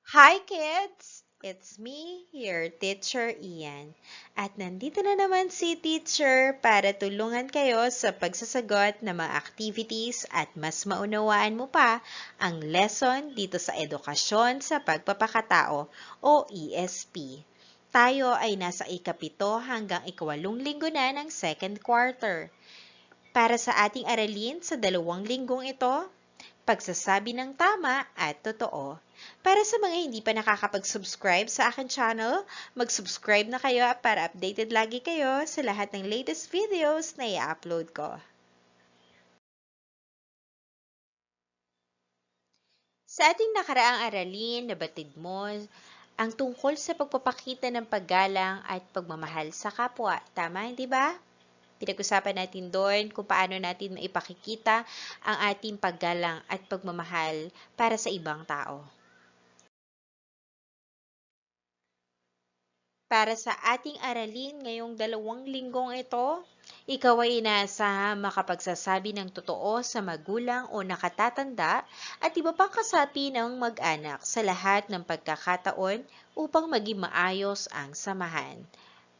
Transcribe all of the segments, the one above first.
Hi kids! It's me, your Teacher Ian. At nandito na naman si Teacher para tulungan kayo sa pagsasagot ng mga activities at mas maunawaan mo pa ang lesson dito sa Edukasyon sa Pagpapakatao o ESP. Tayo ay nasa ikapito hanggang ikawalong linggo na ng second quarter. Para sa ating aralin sa 2 linggong ito, pagsasabi ng tama at totoo. Para sa mga hindi pa nakakapag-subscribe sa akin channel, mag-subscribe na kayo para updated lagi kayo sa lahat ng latest videos na i-upload ko. Sa ating nakaraang aralin, nabatid mo ang tungkol sa pagpapakita ng paggalang at pagmamahal sa kapwa. Tama, hindi ba? Pinag-usapan natin doon kung paano natin maipakikita ang ating paggalang at pagmamahal para sa ibang tao. Para sa ating aralin ngayong 2 linggong ito, ikaw ay inaasahang makapagsasabi ng totoo sa magulang o nakatatanda at iba pang kasapi ng mag-anak sa lahat ng pagkakataon upang maging maayos ang samahan.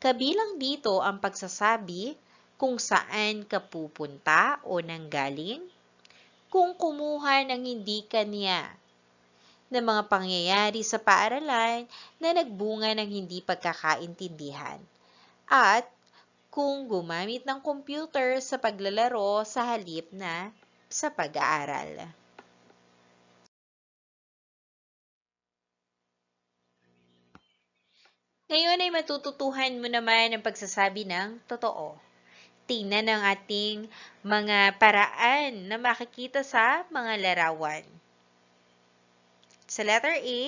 Kabilang dito ang pagsasabi kung saan ka pupunta o nanggaling, kung kumuha ng hindi kanya ng mga pangyayari sa paaralan na nagbunga ng hindi pagkakaintindihan, at kung gumamit ng computer sa paglalaro sa halip na sa pag-aaral. Ngayon ay matututuhan mo naman ang pagsasabi ng totoo. Tingnan ang ating mga paraan na makikita sa mga larawan. Sa letter A,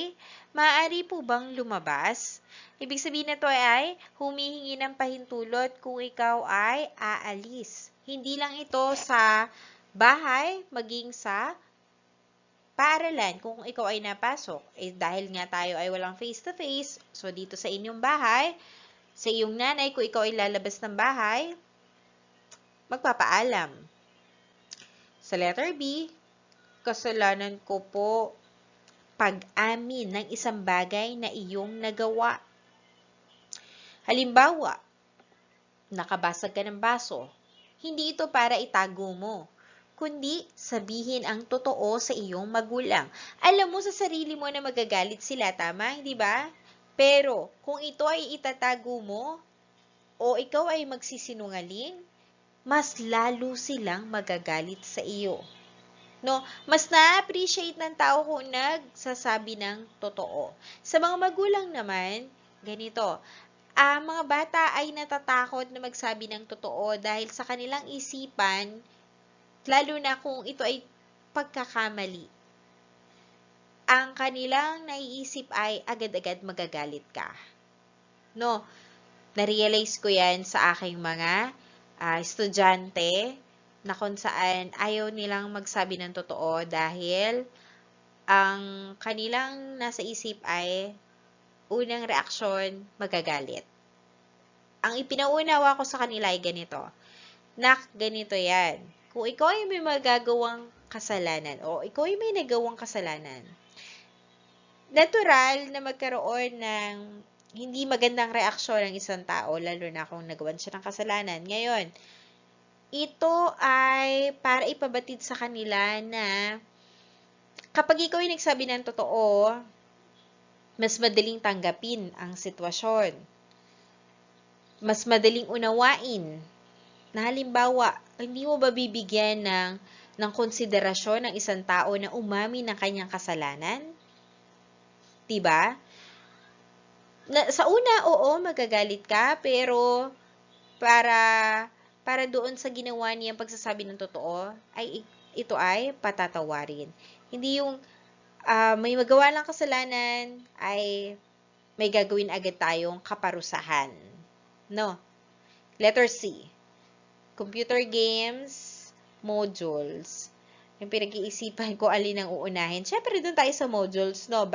maaari po bang lumabas? Ibig sabihin nito ay humihingi ng pahintulot kung ikaw ay aalis. Hindi lang ito sa bahay, maging sa paaralan kung ikaw ay napasok. Dahil nga tayo ay walang face-to-face, so dito sa inyong bahay, sa iyong nanay, kung ikaw ay lalabas ng bahay, magpapaalam. Sa letter B, kasalanan ko po pag-amin ng isang bagay na iyong nagawa. Halimbawa, nakabasag ka ng baso. Hindi ito para itago mo, kundi sabihin ang totoo sa iyong magulang. Alam mo sa sarili mo na magagalit sila, tama? Hindi ba? Pero kung ito ay itatago mo o ikaw ay magsisinungaling, mas lalo silang magagalit sa iyo. No, mas na-appreciate ng tao kung nagsasabi ng totoo. Sa mga magulang naman, ganito, ang mga bata ay natatakot na magsabi ng totoo dahil sa kanilang isipan, lalo na kung ito ay pagkakamali. Ang kanilang naiisip ay agad-agad magagalit ka. No, na-realize ko yan sa aking mga estudyante na kung saan ayaw nilang magsabi ng totoo dahil ang kanilang nasa isip ay unang reaksyon, magagalit. Ang ipinauunawa ko sa kanila ay ganito, nak, ganito yan. Kung ikaw ay may magagawang kasalanan o ikaw ay may nagawang kasalanan, natural na magkaroon ng hindi magandang reaksyon ng isang tao, lalo na kung nagawan siya ng kasalanan. Ngayon, ito ay para ipabatid sa kanila na kapag ikaw ay nagsabi ng totoo, mas madaling tanggapin ang sitwasyon. Mas madaling unawain. Na halimbawa, hindi mo ba bibigyan ng konsiderasyon ng isang tao na umamin ng kanyang kasalanan? Diba? Sa una, oo, magagalit ka, pero para doon sa ginawa niyang pagsasabi ng totoo, ay ito ay patatawarin. Hindi yung may magawa lang kasalanan, ay may gagawin agad tayong kaparusahan. No? Letter C. Computer games, modules. Yung pinag-iisipan ko alin ang uunahin. Siyempre, doon tayo sa modules, no?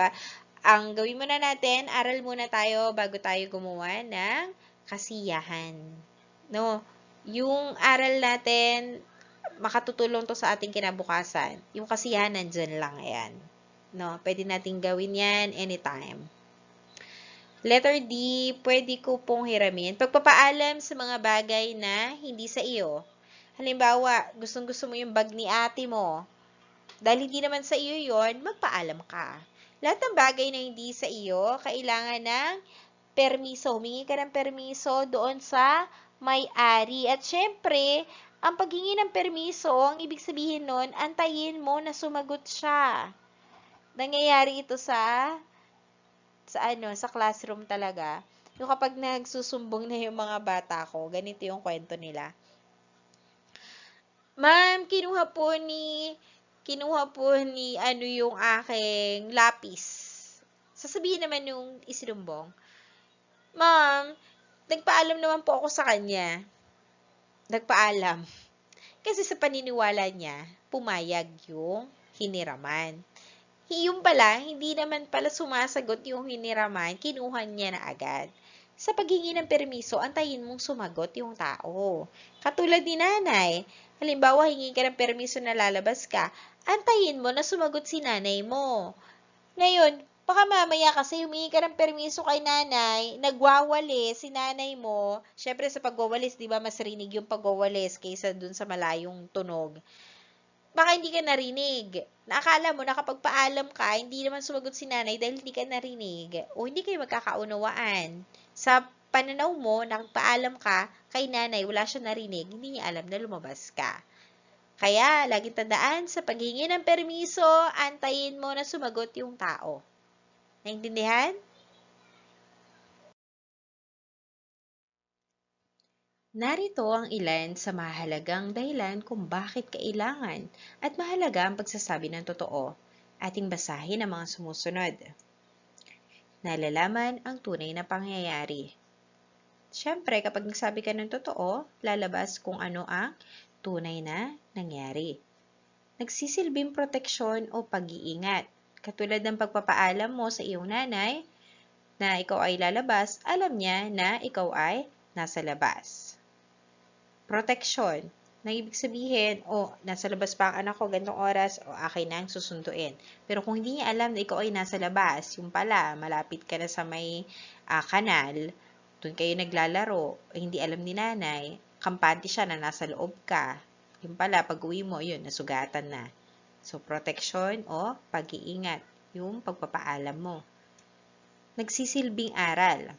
Ang gawin muna natin, aral muna tayo bago tayo gumawa ng kasiyahan. No? Yung aral natin, makatutulong to sa ating kinabukasan. Yung kasiyahan, nandyan lang yan. No, pwede nating gawin yan anytime. Letter D, pwede ko pong hiramin. Pagpapaalam sa mga bagay na hindi sa iyo. Halimbawa, gustong-gusto mo yung bag ni ate mo. Dahil hindi naman sa iyo yon, magpaalam ka. Lahat ng bagay na hindi sa iyo, kailangan ng permiso. Humingi ka ng permiso doon sa may-ari. At syempre, ang paghingi ng permiso, ang ibig sabihin nun, antayin mo na sumagot siya. Nangyayari ito sa classroom talaga. Yung kapag nagsusumbong na yung mga bata ko, ganito yung kwento nila. Ma'am, kinuha po ni yung aking lapis. Sasabihin naman yung isinumbong, Ma'am, nagpaalam naman po ako sa kanya. Nagpaalam. Kasi sa paniniwala niya, pumayag yung hiniraman. Yung pala, hindi naman pala sumasagot yung hiniraman, kinuha niya na agad. Sa paghingi ng permiso, antayin mong sumagot yung tao. Katulad ni nanay, halimbawa, hingi ka ng permiso na lalabas ka, antayin mo na sumagot si nanay mo. Ngayon, baka mamaya kasi humingi ka ng permiso kay nanay, nagwawalis si nanay mo. Syempre sa pagwawalis, di ba mas rinig yung pagwawalis kaysa dun sa malayong tunog. Baka hindi ka narinig. Naakala mo nakapagpaalam ka, hindi naman sumagot si nanay dahil hindi ka narinig. O hindi kayo magkakaunawaan. Sa pananaw mo, nagpaalam ka kay nanay, wala siya narinig, hindi niya alam na lumabas ka. Kaya, laging tandaan, sa paghingi ng permiso, antayin mo na sumagot yung tao. Naintindihan? Narito ang ilan sa mahalagang dahilan kung bakit kailangan at mahalaga ang pagsasabi ng totoo. Ating basahin ang mga sumusunod. Nalalaman ang tunay na pangyayari. Siyempre, kapag nagsabi ka ng totoo, lalabas kung ano ang tunay na nangyari. Nagsisilbing proteksyon o pag-iingat. Katulad ng pagpapaalam mo sa iyong nanay na ikaw ay lalabas, alam niya na ikaw ay nasa labas. Proteksyon. Na ibig sabihin, nasa labas pa ang anak ko, gantong oras, akin na ang susunduin. Pero kung hindi niya alam na ikaw ay nasa labas, yung pala, malapit ka na sa may kanal, doon kayo naglalaro, hindi alam ni nanay, kampante siya na nasa loob ka. Yung pala, pag uwi mo, yun, nasugatan na. So, proteksyon o pag-iingat, yung pagpapaalam mo. Nagsisilbing aral.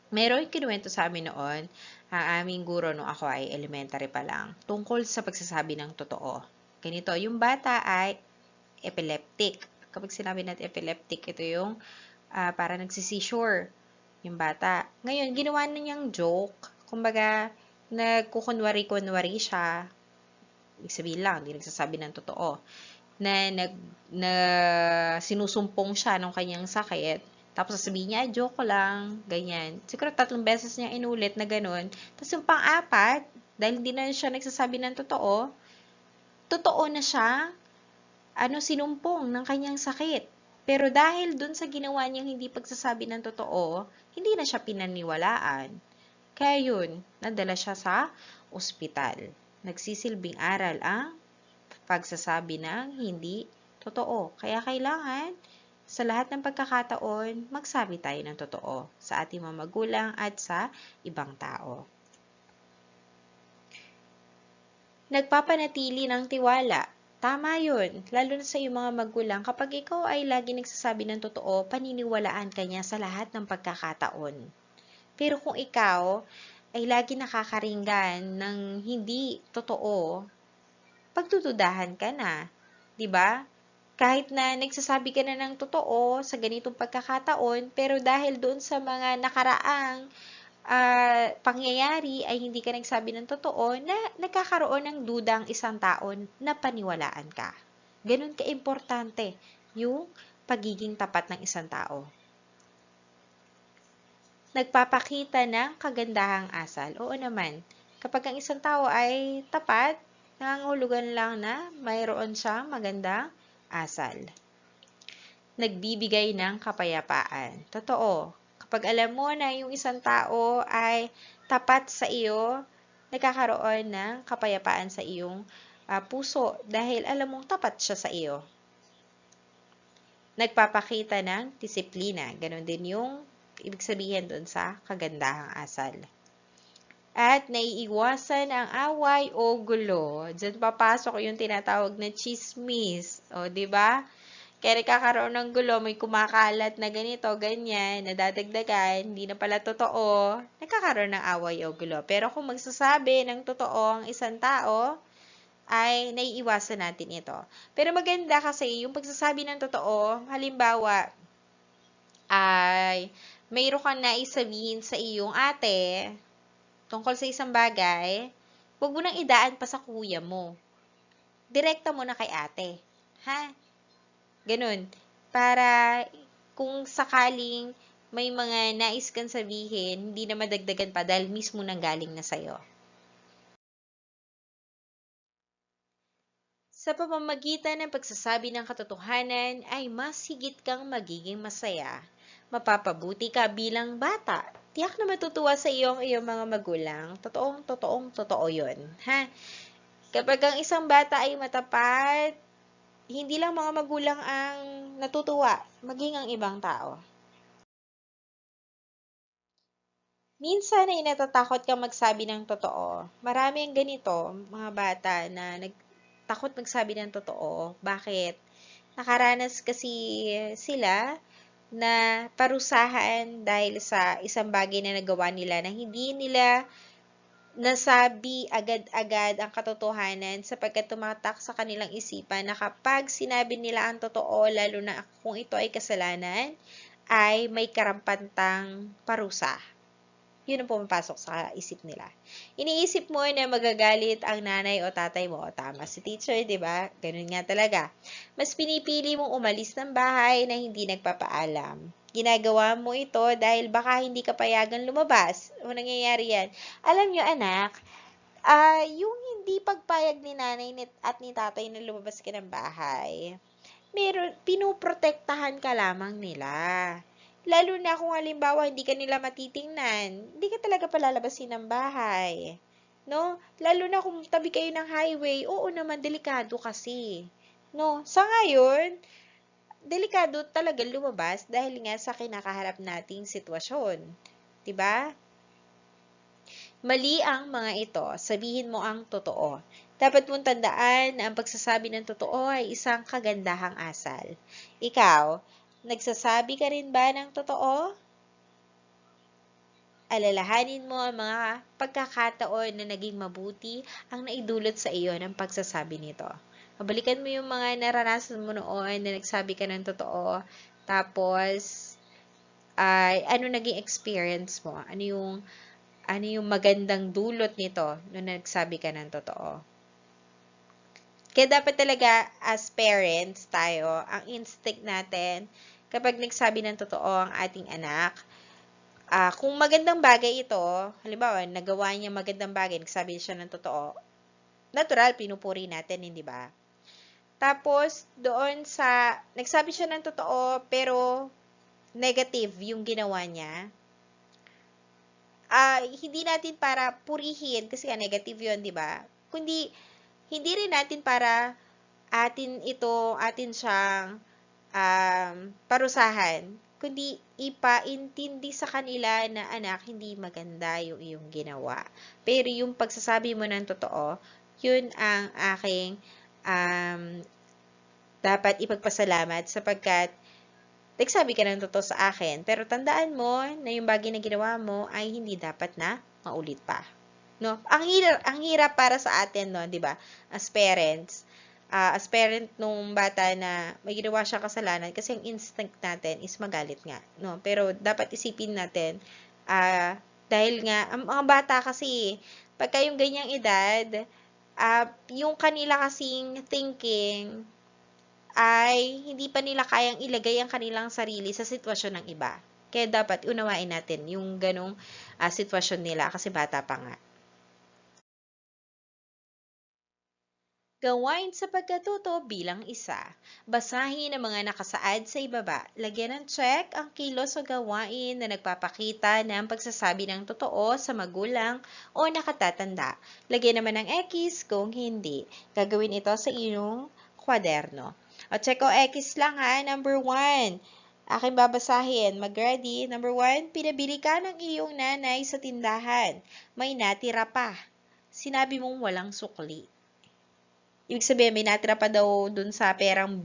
Meron kinuwento sa amin noon, ang aming guro nung ako ay elementary pa lang, tungkol sa pagsasabi ng totoo. Ganito, yung bata ay epileptic. Kapag sinabi natin epileptic, ito yung para nagsisisure yung bata. Ngayon, ginawa na niyang joke. Kumbaga, nagkukunwari-kunwari siya. Ibig sabihin lang, hindi nagsasabi ng totoo. Na sinusumpong siya ng kanyang sakit. Tapos sasabihin niya, joke lang, ganyan. Siguro 3 beses niya inulit na ganun. Tapos yung pang-4, dahil hindi na siya nagsasabi ng totoo na siya, sinumpong ng kanyang sakit. Pero dahil dun sa ginawa niyang hindi pagsasabi ng totoo, hindi na siya pinaniwalaan. Kaya yun, nadala siya sa ospital. Nagsisilbing aral ang pagsasabi ng hindi totoo. Kaya kailangan, sa lahat ng pagkakataon, magsabi tayo ng totoo sa ating mga magulang at sa ibang tao. Nagpapanatili ng tiwala. Tama yun, lalo na sa iyong mga magulang. Kapag ikaw ay lagi nagsasabi ng totoo, paniniwalaan ka niya sa lahat ng pagkakataon. Pero kung ikaw ay lagi nakakaringgan ng hindi totoo, pagdududahan ka na, 'di ba? Kahit na nagsasabi ka na ng totoo sa ganitong pagkakataon, pero dahil doon sa mga nakaraang pangyayari ay hindi ka nagsabi ng totoo, na nagkakaroon ng duda ang isang tao na paniwalaan ka. Ganun ka-importante yung pagiging tapat ng isang tao. Nagpapakita ng kagandahang asal. Oo naman, kapag ang isang tao ay tapat, nangangahulugan lang na mayroon siyang magandang asal. Nagbibigay ng kapayapaan. Totoo, kapag alam mo na yung isang tao ay tapat sa iyo, nagkakaroon ng kapayapaan sa iyong puso dahil alam mong tapat siya sa iyo. nagpapakita ng disiplina. Ganon din yung ibig sabihin doon sa kagandahang asal. At naiiwasan ang away o gulo. Diyan papasok yung tinatawag na chismis. O, di ba? Kaya nagkakaroon ng gulo, may kumakalat na ganito, ganyan, nadadagdagan, hindi na pala totoo, nagkakaroon ng away o gulo. Pero kung magsasabi ng totoo ang isang tao, ay naiiwasan natin ito. Pero maganda kasi yung pagsasabi ng totoo, halimbawa, ay mayroon kang naisabihin sa iyong ate tungkol sa isang bagay, huwag mo nang idaan pa sa kuya mo. Direkta mo na kay ate. Ha? Ganun. Para kung sakaling may mga nais kang sabihin, hindi na madagdagan pa dahil mismo nang galing na sa'yo. Sa pamamagitan ng pagsasabi ng katotohanan ay mas higit kang magiging masaya. Mapapabuti ka bilang bata. Tiyak na matutuwa sa iyong mga magulang. Totoo yun. Ha? Kapag ang isang bata ay matapat, hindi lang mga magulang ang natutuwa, maging ang ibang tao. Minsan ay natatakot kang magsabi ng totoo. Marami ang ganito, mga bata na takot magsabi ng totoo. Bakit? Nakaranas kasi sila na parusahan dahil sa isang bagay na nagawa nila na hindi nila nasabi agad-agad ang katotohanan sapagkat tumatak sa kanilang isipan na kapag sinabi nila ang totoo, lalo na kung ito ay kasalanan, ay may karampatang parusa. Yun ang pumapasok sa isip nila. Iniisip mo na magagalit ang nanay o tatay mo. Tama si teacher, di ba? Ganun nga talaga. Mas pinipili mong umalis ng bahay na hindi nagpapaalam. Ginagawa mo ito dahil baka hindi ka payagan lumabas. O nangyayari yan. Alam nyo, anak, yung hindi pagpayag ni nanay at ni tatay na lumabas ka ng bahay, pinuprotektahan ka lamang nila. Lalo na kung halimbawa hindi ka nila matitingnan, hindi ka talaga palalabasin ng bahay. No? Lalo na kung tabi kayo ng highway, oo naman, delikado kasi. No? Sa ngayon, delikado talaga lumabas dahil nga sa kinakaharap nating sitwasyon. 'Di ba? Mali ang mga ito. Sabihin mo ang totoo. Dapat mong tandaan na ang pagsasabi ng totoo ay isang kagandahang asal. Ikaw, nagsasabi ka rin ba ng totoo? Alalahanin mo ang mga pagkakataon na naging mabuti ang naidulot sa iyo ng pagsasabi nito. Mabalikan mo yung mga naranasan mo noon na nagsabi ka ng totoo. Tapos, ano naging experience mo? Ano yung magandang dulot nito nung nagsabi ka ng totoo? Kaya dapat talaga as parents tayo, ang instinct natin, kapag nagsabi ng totoo ang ating anak, kung magandang bagay ito, halimbawa, nagawa niya magandang bagay, nagsabi siya ng totoo, natural, pinupuri natin, hindi ba? Tapos, doon sa, nagsabi siya ng totoo, pero negative yung ginawa niya, hindi natin para purihin, kasi negative yun, di ba? Kundi, hindi rin natin para atin siyang parusahan, kundi ipaintindi sa kanila na anak, hindi maganda yung iyong ginawa. Pero yung pagsasabi mo ng totoo, yun ang aking dapat ipagpasalamat sapagkat nagsabi ka ng totoo sa akin. Pero tandaan mo na yung bagay na ginawa mo ay hindi dapat na maulit pa. No? Ang hirap para sa atin, no, 'di ba? As parents, as parent nung bata na may ginawa siyang kasalanan kasi ang instinct natin is magalit nga, no? Pero dapat isipin natin, dahil nga, ang mga bata kasi, pagka yung ganyang edad, yung kanila kasing thinking, ay hindi pa nila kayang ilagay ang kanilang sarili sa sitwasyon ng iba. Kaya dapat unawain natin yung ganong sitwasyon nila kasi bata pa nga. Gawain sa pagkatuto bilang isa. Basahin ang mga nakasaad sa ibaba. Lagyan ng check ang kilos o gawain na nagpapakita ng pagsasabi ng totoo sa magulang o nakatatanda. Lagyan naman ng X kung hindi. Gagawin ito sa iyong kwaderno. O, check o X lang ha. Number 1. Aking babasahin. Mag-ready. Number 1, pinabili ka ng iyong nanay sa tindahan. May natira pa. Sinabi mong walang sukli. Ibig sabihin, may natira pa daw dun sa perang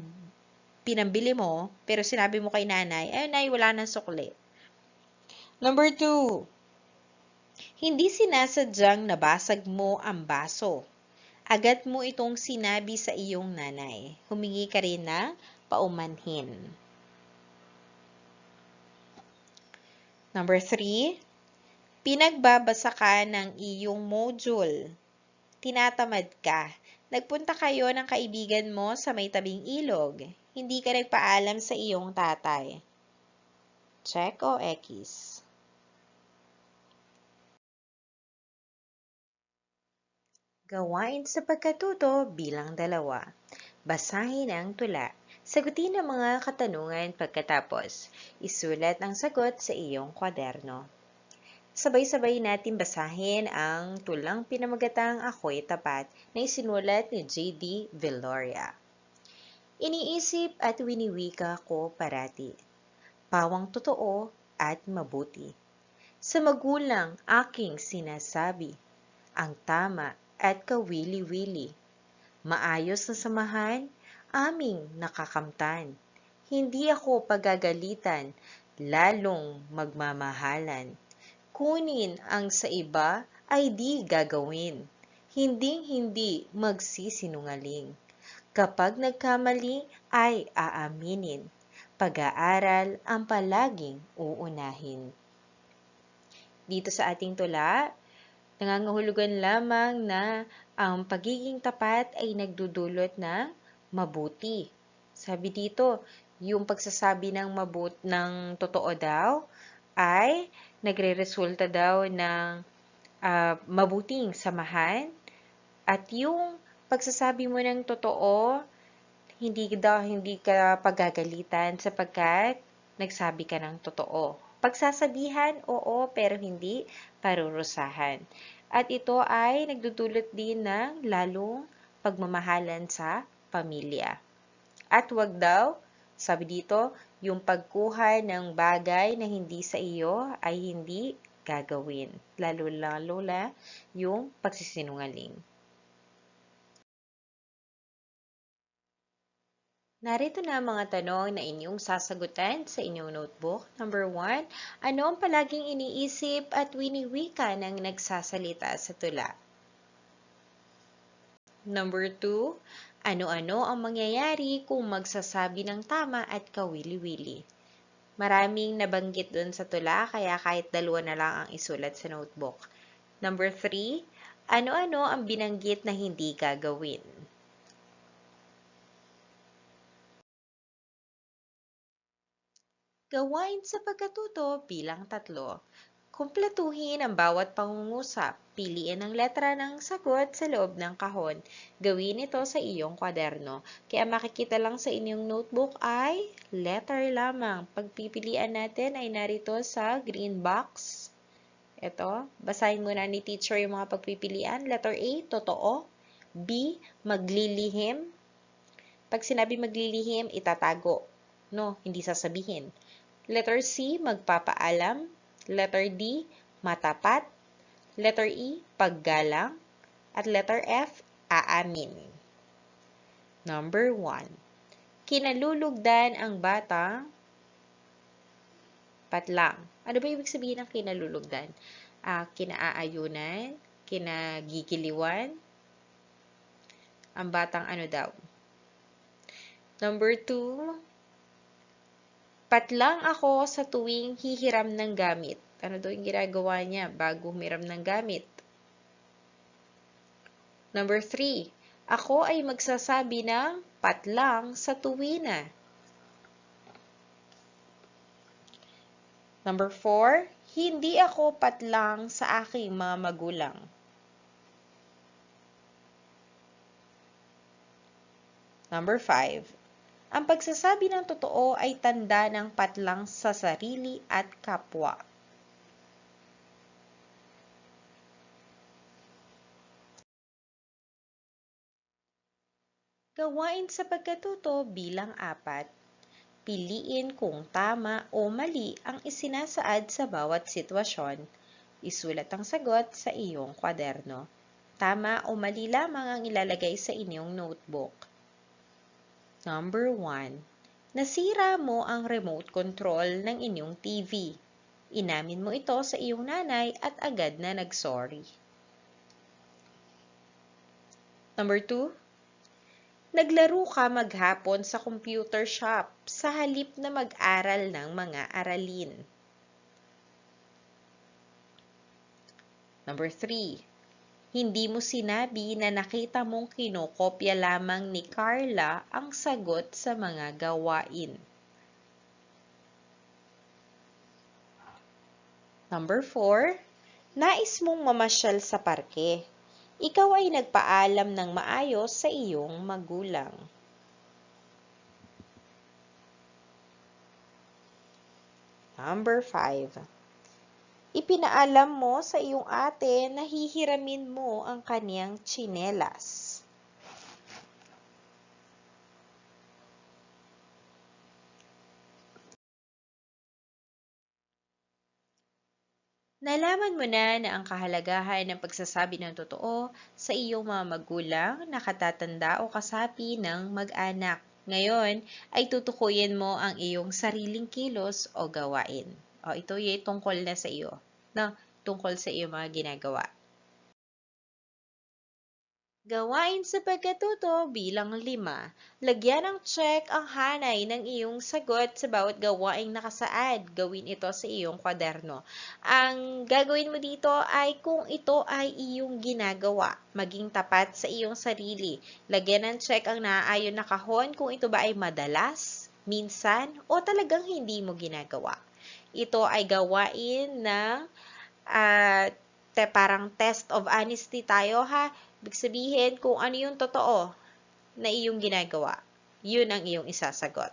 pinambili mo, pero sinabi mo kay nanay, nay, wala nang sukli. Number 2, hindi sinasadyang nabasag mo ang baso. Agad mo itong sinabi sa iyong nanay. Humingi ka rin ng paumanhin. Number 3, pinagbabasa ka ng iyong module. Tinatamad ka. Nagpunta kayo ng kaibigan mo sa may tabing ilog. Hindi ka nagpaalam sa iyong tatay. Check o X? Gawain sa pagkatuto bilang 2. Basahin ang tula. Sagutin ang mga katanungan pagkatapos. Isulat ang sagot sa iyong kwaderno. Sabay-sabay natin basahin ang tulang pinamagatang Ako'y Tapat na isinulat ni J.D. Villoria. Iniisip at winiwika ko parati, pawang totoo at mabuti. Sa magulang aking sinasabi, ang tama at kawili-wili. Maayos na samahan, aming nakakamtan. Hindi ako pagagalitan, lalong magmamahalan. Kunin ang sa iba ay di gagawin. Hinding-hindi magsisinungaling. Kapag nagkamali ay aaminin. Pag-aaral ang palaging uunahin. Dito sa ating tula, nangangahulugan lamang na ang pagiging tapat ay nagdudulot ng mabuti. Sabi dito, yung pagsasabi ng totoo daw ay nagreresulta daw ng mabuting samahan, at yung pagsasabi mo ng totoo, hindi ka pagagalitan sapagkat nagsabi ka ng totoo. Pagsasabihan, oo, pero hindi parurusahan. At ito ay nagdudulot din ng lalong pagmamahalan sa pamilya. At wag daw, sabi dito, yung pagkuha ng bagay na hindi sa iyo ay hindi gagawin. Lalo-lalo na yung pagsisinungaling. Narito na ang mga tanong na inyong sasagutan sa inyong notebook. Number 1, ano ang palaging iniisip at winiwika ng nagsasalita sa tula? Number 2, ano-ano ang mangyayari kung magsasabi ng tama at kawili-wili? Maraming nabanggit dun sa tula, kaya kahit 2 na lang ang isulat sa notebook. Number 3, ano-ano ang binanggit na hindi gagawin? Gawain sa pagkatuto bilang 3. Kumpletuhin ang bawat pangungusap. Piliin ang letra ng sagot sa loob ng kahon. Gawin ito sa iyong kwaderno. Kaya makikita lang sa inyong notebook ay letter lamang. Pagpipilian natin ay narito sa green box. Ito, basahin muna ni teacher yung mga pagpipilian. Letter A, totoo. B, maglilihim. Pag sinabi maglilihim, itatago. No, hindi sasabihin. Letter C, magpapaalam. Letter D, matapat. Letter E, paggalang. At letter F, aamin. Number 1. Kinalulugdan ang batang patlang. Ano ba ibig sabihin ng kinalulugdan? Kinaaayunan, kinagigiliwan, ang batang ano daw? Number 2, patlang ako sa tuwing hihiram ng gamit. Ano daw yung ginagawa niya bago humiram ng gamit? Number 3, ako ay magsasabi ng patlang sa tuwina. Number 4, hindi ako patlang sa aking mga magulang. Number 5, ang pagsasabi ng totoo ay tanda ng patlang sa sarili at kapwa. Gawain sa pagkatuto bilang 4. Piliin kung tama o mali ang isinasaad sa bawat sitwasyon. Isulat ang sagot sa iyong kwaderno. Tama o mali lamang ang ilalagay sa inyong notebook. Number 1. Nasira mo ang remote control ng inyong TV. Inamin mo ito sa iyong nanay at agad na nag-sorry. Number 2. Naglaro ka maghapon sa computer shop sa halip na mag-aral ng mga aralin. Number 3. Hindi mo sinabi na nakita mong kinokopya lamang ni Carla ang sagot sa mga gawain. Number 4. Nais mong mamasyal sa parke. Ikaw ay nagpaalam ng maayos sa iyong magulang. Number 5. Ipinaalam mo sa iyong ate na hihiramin mo ang kaniyang tsinelas. Nalaman mo na ang kahalagahan ng pagsasabi ng totoo sa iyong mga magulang, nakatatanda o kasapi ng mag-anak. Ngayon ay tutukuyin mo ang iyong sariling kilos o gawain. O ito ay tungkol na sa iyo, no? Tungkol sa iyong mga ginagawa. Gawain sa pagkatuto bilang 5. Lagyan ng check ang hanay ng iyong sagot sa bawat gawaing nakasaad. Gawin ito sa iyong kwaderno. Ang gagawin mo dito ay kung ito ay iyong ginagawa. Maging tapat sa iyong sarili. Lagyan ng check ang naaayon na kahon kung ito ba ay madalas, minsan, o talagang hindi mo ginagawa. Ito ay gawain ng parang test of honesty tayo ha. Ibig sabihin kung ano yung totoo na iyong ginagawa. Yun ang iyong isasagot.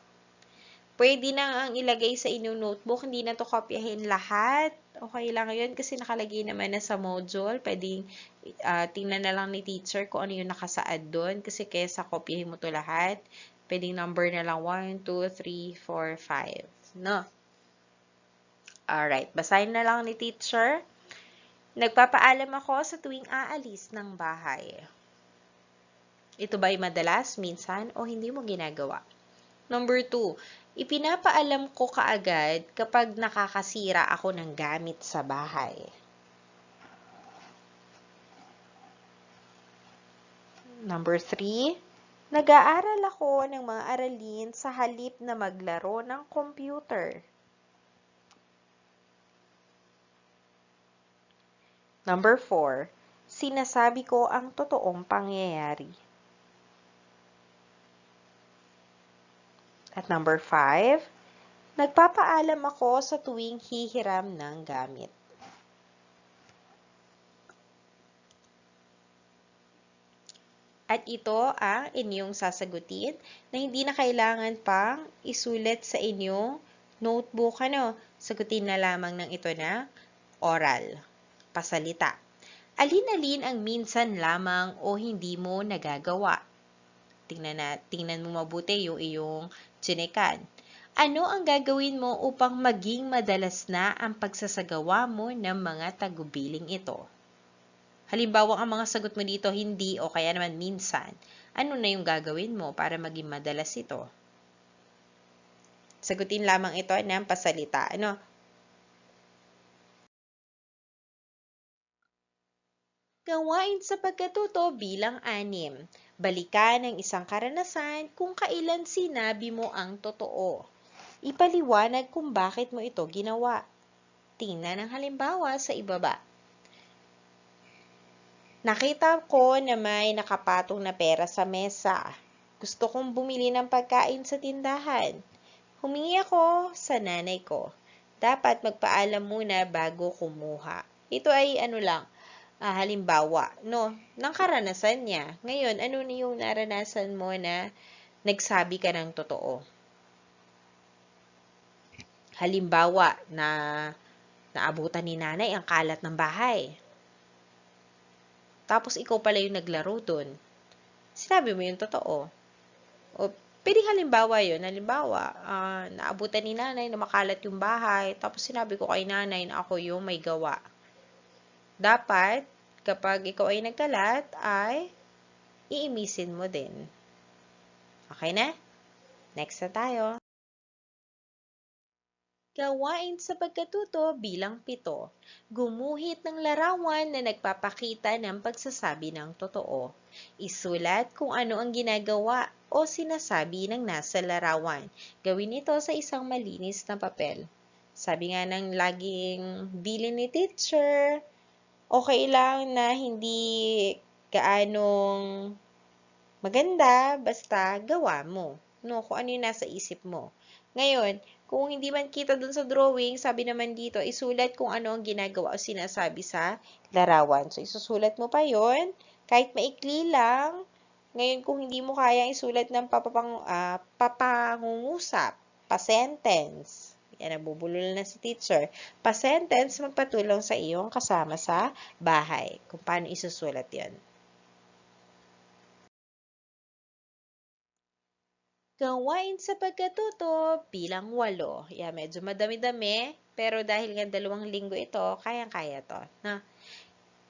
Pwede na ang ilagay sa inyong notebook. Hindi na to kopyahin lahat. Okay lang yun kasi nakalagay naman na sa module. Pwedeng tingnan na lang ni teacher kung ano yung nakasaad doon. Kasi kaysa kopyahin mo to lahat, pwedeng number na lang 1, 2, 3, 4, 5. No? Alright. Basahin na lang ni teacher. Nagpapaalam ako sa tuwing aalis ng bahay. Ito ba ay madalas, minsan, o hindi mo ginagawa? Number 2, ipinapaalam ko kaagad kapag nakakasira ako ng gamit sa bahay. Number 3, nag-aaral ako ng mga aralin sa halip na maglaro ng computer. Number 4, sinasabi ko ang totoong pangyayari. At number 5, nagpapaalam ako sa tuwing hihiram ng gamit. At ito ang inyong sasagutin na hindi na kailangan pang isulat sa inyong notebook. Sagutin na lamang ng ito na oral, pasalita. Alin-alin ang minsan lamang o hindi mo nagagawa? Tingnan mo mabuti yung iyong tsinekan. Ano ang gagawin mo upang maging madalas na ang pagsasagawa mo ng mga tagubiling ito? Halimbawa, ang mga sagot mo dito hindi o kaya naman minsan. Ano na yung gagawin mo para maging madalas ito? Sagutin lamang ito ng pasalita. Gawain sa pagkatuto bilang 6. Balikan ang isang karanasan kung kailan sinabi mo ang totoo. Ipaliwanag kung bakit mo ito ginawa. Tingnan ang halimbawa sa ibaba. Nakita ko na may nakapatong na pera sa mesa. Gusto kong bumili ng pagkain sa tindahan. Humingi ako sa nanay ko. Dapat magpaalam muna bago kumuha. Ito ay halimbawa, ng karanasan niya. Ngayon, ano na yung naranasan mo na nagsabi ka ng totoo? Halimbawa, na naabutan ni nanay ang kalat ng bahay. Tapos ikaw pala yung naglaro dun. Sinabi mo yung totoo. O, pwedeng halimbawa yun. Halimbawa, naabutan ni nanay na makalat yung bahay, tapos sinabi ko kay nanay na ako yung may gawa. Dapat, kapag ikaw ay nagkalat, ay iimisin mo din. Okay na? Next na tayo. Gawain sa pagkatuto bilang 7. Gumuhit ng larawan na nagpapakita ng pagsasabi ng totoo. Isulat kung ano ang ginagawa o sinasabi ng nasa larawan. Gawin ito sa isang malinis na papel. Sabi nga ng laging bilin ni teacher, okay lang na hindi gaanong maganda, basta gawa mo. No, kung ano yung nasa isip mo. Ngayon, kung hindi man kita dun sa drawing, sabi naman dito, isulat kung ano ang ginagawa o sinasabi sa larawan. So, isusulat mo pa yon kahit maikli lang. Ngayon, kung hindi mo kaya isulat ng papangungusap, pa-sentence, yan, nabubulol na si teacher. Pa-sentence, magpatulong sa iyong kasama sa bahay kung paano isusulat yon. Gawain sa pagkatuto bilang 8. Yeah, medyo madami-dami, pero dahil nga 2 linggo ito, kayang-kaya to. Na,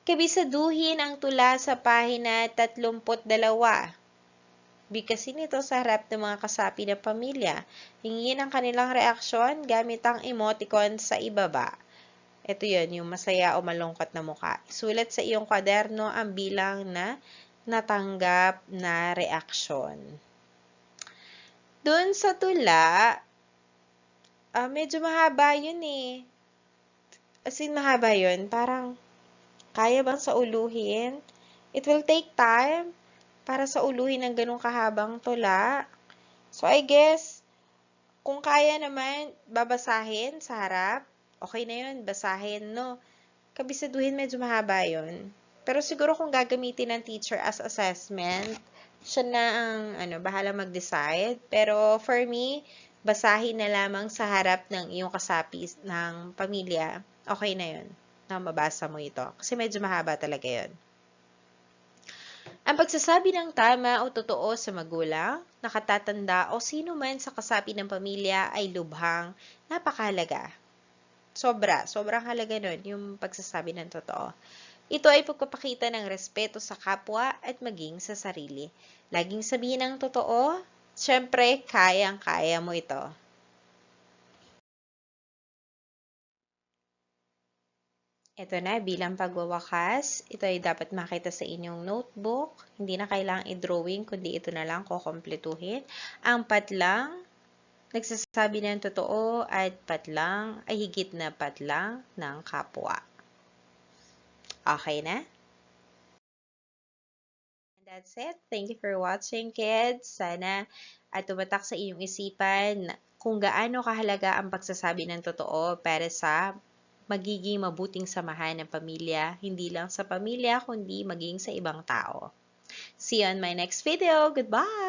kabisaduhin ang tula sa pahina 32. Bigkasin ito sa harap ng mga kasapi ng pamilya. Hingin ang kanilang reaksyon gamit ang emoticon sa ibaba. Ito yun, yung masaya o malungkot na muka. Isulat sa iyong kwaderno ang bilang na natanggap na reaksyon. Doon sa tula, medyo mahaba yun eh. As in, mahaba yun. Parang, kaya bang sauluhin? It will take time para sauluhin ng ganung kahabang tula. So, I guess, kung kaya naman, babasahin sa harap. Okay na yun, basahin, no? Kabisaduhin, medyo mahaba yun. Pero siguro kung gagamitin ng teacher as assessment, siya na ang bahala mag-decide. Pero for me, basahin na lamang sa harap ng iyong kasapi ng pamilya. Okay na yun, na mabasa mo ito. Kasi medyo mahaba talaga yun. Ang pagsasabi ng tama o totoo sa magulang, nakatatanda o sino man sa kasapi ng pamilya ay lubhang napakahalaga. Sobrang halaga nun, yung pagsasabi ng totoo. Ito ay pagpapakita ng respeto sa kapwa at maging sa sarili. Laging sabihin ang totoo, syempre, kayang-kaya mo ito. Ito na, bilang pagwawakas, ito ay dapat makita sa inyong notebook. Hindi na kailangang i-drawing, kundi ito na lang kukumpletuhin. Ang patlang, nagsasabi ng totoo at patlang ay higit na patlang ng kapwa. Okay na? That's it. Thank you for watching, kids. Sana at tumatak sa iyong isipan kung gaano kahalaga ang pagsasabi ng totoo para sa magiging mabuting samahan ng pamilya, hindi lang sa pamilya, kundi maging sa ibang tao. See you on my next video. Goodbye!